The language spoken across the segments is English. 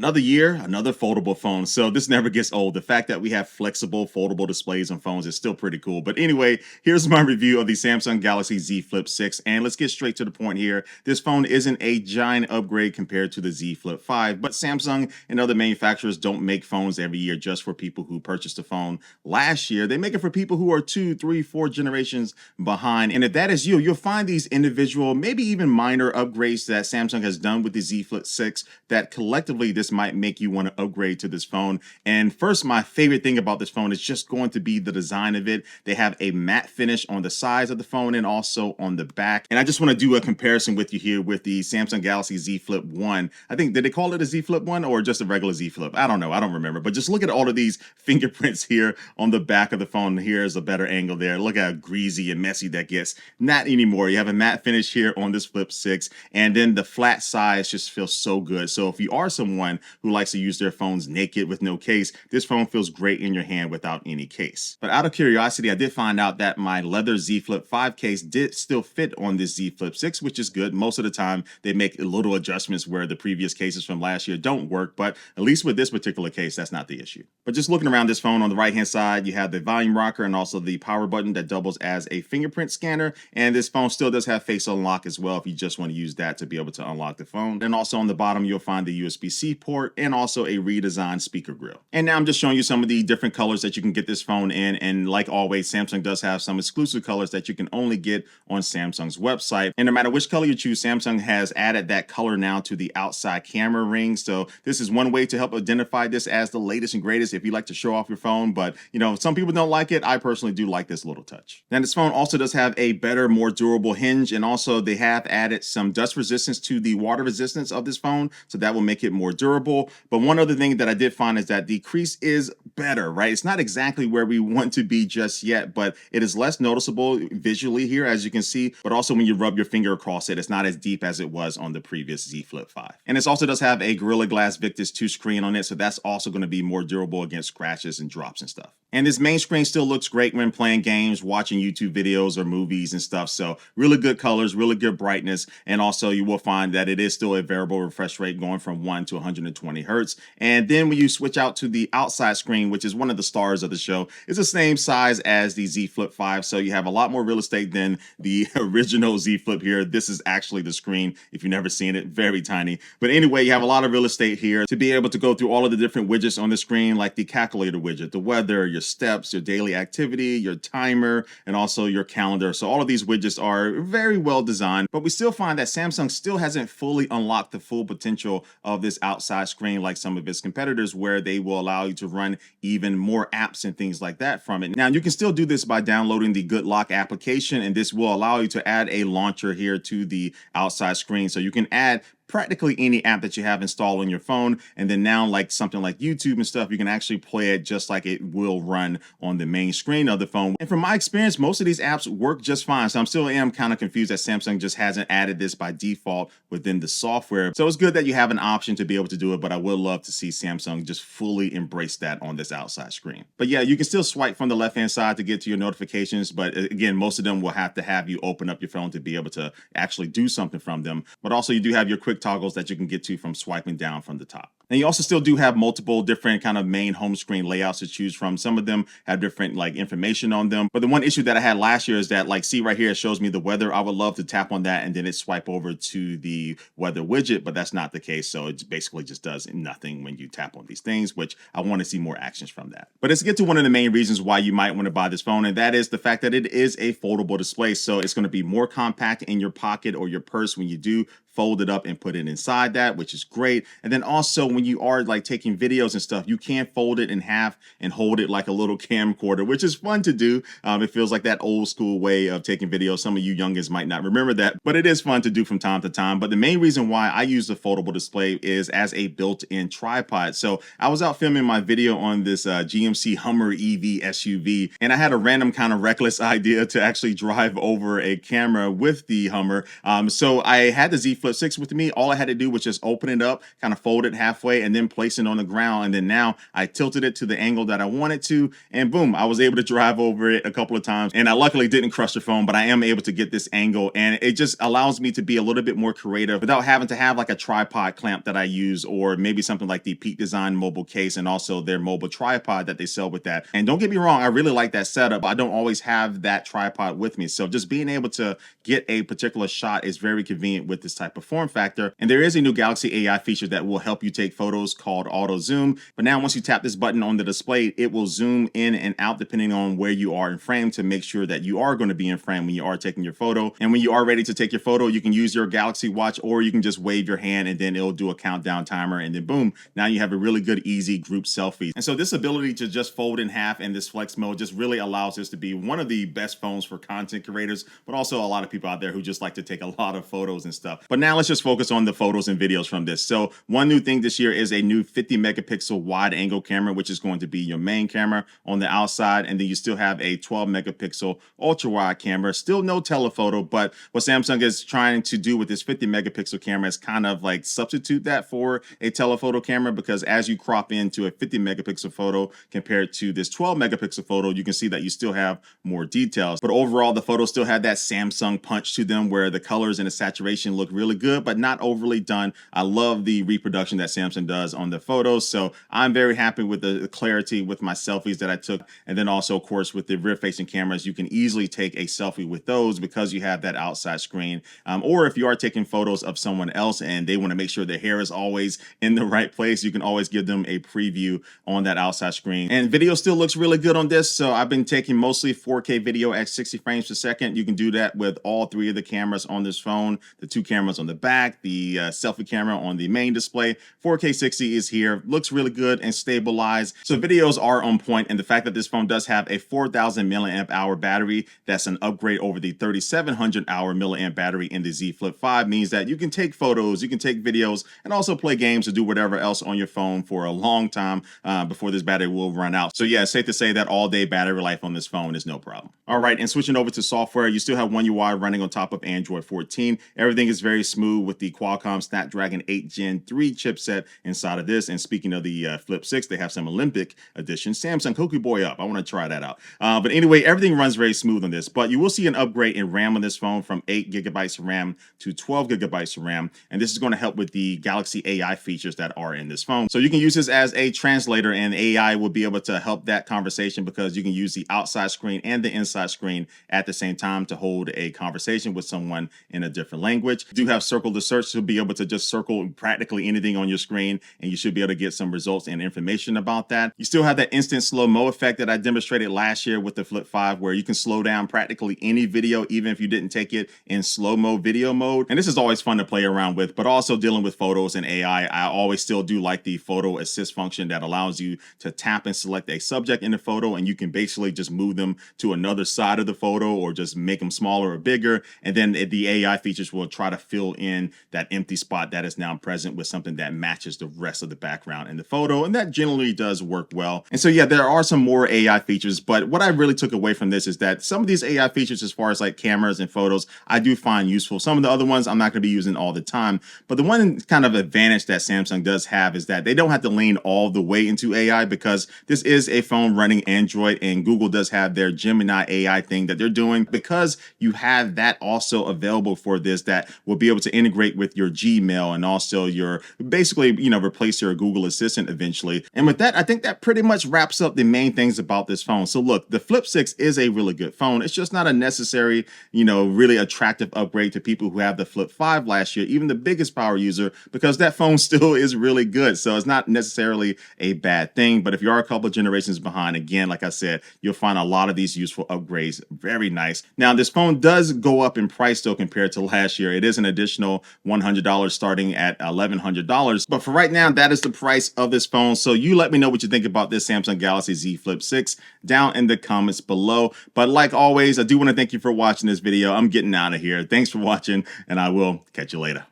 Another year, another foldable phone. So this never gets old. The fact that we have flexible foldable displays on phones is still pretty cool. But anyway, here's my review of the Samsung Galaxy Z Flip 6. And let's get straight to the point here. This phone isn't a giant upgrade compared to the Z Flip 5, but Samsung and other manufacturers don't make phones every year just for people who purchased the phone last year. They make it for people who are 2, 3, 4 generations behind. And if that is you, you'll find these individual, maybe even minor upgrades that Samsung has done with the Z Flip 6 that collectively this might make you want to upgrade to this phone. And first, my favorite thing about this phone is just going to be the design of it. They have a matte finish on the sides of the phone and also on the back. And I just want to do a comparison with you here with the Samsung Galaxy Z Flip 1. I think, did they call it a Z Flip 1 or just a regular Z Flip? I don't know. I don't remember. But just look at all of these fingerprints here on the back of the phone. Here's a better angle there. Look how greasy and messy that gets. Not anymore. You have a matte finish here on this Flip 6. And then the flat sides just feel so good. So if you are someone who likes to use their phones naked with no case, this phone feels great in your hand without any case. But out of curiosity, I did find out that my leather Z Flip 5 case did still fit on this Z Flip 6, which is good. Most of the time, they make little adjustments where the previous cases from last year don't work, but at least with this particular case, that's not the issue. But just looking around this phone, on the right-hand side, you have the volume rocker and also the power button that doubles as a fingerprint scanner, and this phone still does have face unlock as well if you just want to use that to be able to unlock the phone. And also on the bottom, you'll find the USB-C port and also a redesigned speaker grill. And now I'm just showing you some of the different colors that you can get this phone in. And like always, Samsung does have some exclusive colors that you can only get on Samsung's website. And no matter which color you choose, Samsung has added that color now to the outside camera ring. So this is one way to help identify this as the latest and greatest if you like to show off your phone. But some people don't like it. I personally do like this little touch. Now this phone also does have a better, more durable hinge. And also they have added some dust resistance to the water resistance of this phone. So that will make it more durable. But one other thing that I did find is that the crease is better, right? It's not exactly where we want to be just yet, but it is less noticeable visually here, as you can see. But also when you rub your finger across it, it's not as deep as it was on the previous Z Flip 5. And this also does have a Gorilla Glass Victus 2 screen on it, so that's also going to be more durable against scratches and drops and stuff. And this main screen still looks great when playing games, watching YouTube videos or movies and stuff. So really good colors, really good brightness. And also you will find that it is still a variable refresh rate going from 1 to 120 hertz. And then when you switch out to the outside screen, which is one of the stars of the show, it's the same size as the Z Flip 5. So you have a lot more real estate than the original Z Flip here. This is actually the screen. If you've never seen it, very tiny. But anyway, you have a lot of real estate here to be able to go through all of the different widgets on the screen, like the calculator widget, the weather, your steps, your daily activity, your timer, and also your calendar. So all of these widgets are very well designed, but we still find that Samsung still hasn't fully unlocked the full potential of this outside screen like some of its competitors, where they will allow you to run even more apps and things like that from it. Now, you can still do this by downloading the Good Lock application, and this will allow you to add a launcher here to the outside screen. So you can add practically any app that you have installed on your phone. And then now, like something like YouTube and stuff, you can actually play it just like it will run on the main screen of the phone. And from my experience, most of these apps work just fine. So I'm still kind of confused that Samsung just hasn't added this by default within the software. So it's good that you have an option to be able to do it, but I would love to see Samsung just fully embrace that on this outside screen. But yeah, you can still swipe from the left-hand side to get to your notifications. But again, most of them will have to have you open up your phone to be able to actually do something from them. But also you do have your quick toggles that you can get to from swiping down from the top. And you also still do have multiple different kind of main home screen layouts to choose from. Some of them have different like information on them. But the one issue that I had last year is that, like, see right here, it shows me the weather. I would love to tap on that and then it swipe over to the weather widget, but that's not the case. So it basically just does nothing when you tap on these things, which I want to see more actions from that. But let's get to one of the main reasons why you might want to buy this phone, and that is the fact that it is a foldable display. So it's going to be more compact in your pocket or your purse when you do fold it up and put it inside that, which is great. And then also when you are like taking videos and stuff, you can fold it in half and hold it like a little camcorder, which is fun to do. It feels like that old school way of taking videos. Some of you youngins might not remember that, but it is fun to do from time to time. But the main reason why I use the foldable display is as a built-in tripod. So I was out filming my video on this GMC Hummer EV SUV, and I had a random kind of reckless idea to actually drive over a camera with the Hummer. So I had the Z Flip 6 with me, all I had to do was just open it up, kind of fold it halfway, and then place it on the ground. And then now I tilted it to the angle that I wanted to, and boom, I was able to drive over it a couple of times. And I luckily didn't crush the phone, but I am able to get this angle, and it just allows me to be a little bit more creative without having to have like a tripod clamp that I use, or maybe something like the Peak Design mobile case and also their mobile tripod that they sell with that. And don't get me wrong, I really like that setup. I don't always have that tripod with me, so just being able to get a particular shot is very convenient with this type of form factor. And there is a new Galaxy AI feature that will help you take photos called auto zoom. But now once you tap this button on the display, it will zoom in and out depending on where you are in frame to make sure that you are going to be in frame when you are taking your photo. And when you are ready to take your photo, you can use your Galaxy Watch, or you can just wave your hand and then it'll do a countdown timer, and then boom, now you have a really good easy group selfie. And so this ability to just fold in half in this flex mode just really allows this to be one of the best phones for content creators, but also a lot of people out there who just like to take a lot of photos and stuff. But now let's just focus on the photos and videos from this. So one new thing this year is a new 50 megapixel wide angle camera, which is going to be your main camera on the outside. And then you still have a 12 megapixel ultra wide camera, still no telephoto. But what Samsung is trying to do with this 50 megapixel camera is kind of like substitute that for a telephoto camera, because as you crop into a 50 megapixel photo compared to this 12 megapixel photo, you can see that you still have more details. But overall, the photos still have that Samsung punch to them where the colors and the saturation look really good, but not overly done. I love the reproduction that Samsung does on the photos. So I'm very happy with the clarity with my selfies that I took. And then also, of course, with the rear facing cameras, you can easily take a selfie with those because you have that outside screen. Or if you are taking photos of someone else and they want to make sure their hair is always in the right place, you can always give them a preview on that outside screen. And video still looks really good on this. So I've been taking mostly 4K video at 60 frames per second. You can do that with all three of the cameras on this phone, the two cameras on the back, the selfie camera on the main display. 4K 60 is here, looks really good and stabilized. So videos are on point, and the fact that this phone does have a 4,000 milliamp hour battery, that's an upgrade over the 3,700 hour milliamp battery in the Z Flip 5, means that you can take photos, you can take videos, and also play games or do whatever else on your phone for a long time before this battery will run out. So yeah, it's safe to say that all day battery life on this phone is no problem. All right, and switching over to software, you still have One UI running on top of Android 14. Everything is very smooth with the Qualcomm Snapdragon 8 Gen 3 chipset inside of this. And speaking of the Flip 6, they have some Olympic edition Samsung Cookie Boy up. I want to try that out. But anyway, everything runs very smooth on this. But you will see an upgrade in RAM on this phone from 8 gigabytes of RAM to 12 gigabytes of RAM. And this is going to help with the Galaxy AI features that are in this phone. So you can use this as a translator, and AI will be able to help that conversation because you can use the outside screen and the inside screen at the same time to hold a conversation with someone in a different language. You do have circle to search to be able to just circle practically anything on your screen, and you should be able to get some results and information about that. You still have that instant slow-mo effect that I demonstrated last year with the Flip 5, where you can slow down practically any video, even if you didn't take it in slow-mo video mode. And this is always fun to play around with, but also dealing with photos and AI, I always still do like the photo assist function that allows you to tap and select a subject in the photo, and you can basically just move them to another side of the photo or just make them smaller or bigger. And then the AI features will try to fill in that empty spot that is now present with something that matches the rest of the background in the photo. And that generally does work well. And so, yeah, there are some more AI features, but what I really took away from this is that some of these AI features, as far as like cameras and photos, I do find useful. Some of the other ones I'm not going to be using all the time, but the one kind of advantage that Samsung does have is that they don't have to lean all the way into AI, because this is a phone running Android, and Google does have their Gemini AI thing that they're doing. Because you have that also available for this, that will be able to integrate with your Gmail and also your, basically, replace your Google Assistant eventually. And with that, I think that pretty much wraps up the main things about this phone. So look, the Flip 6 is a really good phone. It's just not a necessary, really attractive upgrade to people who have the Flip 5 last year, even the biggest power user, because that phone still is really good. So it's not necessarily a bad thing. But if you are a couple of generations behind, again, like I said, you'll find a lot of these useful upgrades very nice. Now, this phone does go up in price though compared to last year. It is an additional $100 starting at $1,100. But for right now, that is the price of this phone. So you let me know what you think about this Samsung Galaxy Z Flip 6 down in the comments below. But like always, I do want to thank you for watching this video. I'm getting out of here. Thanks for watching, and I will catch you later.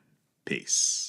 Peace.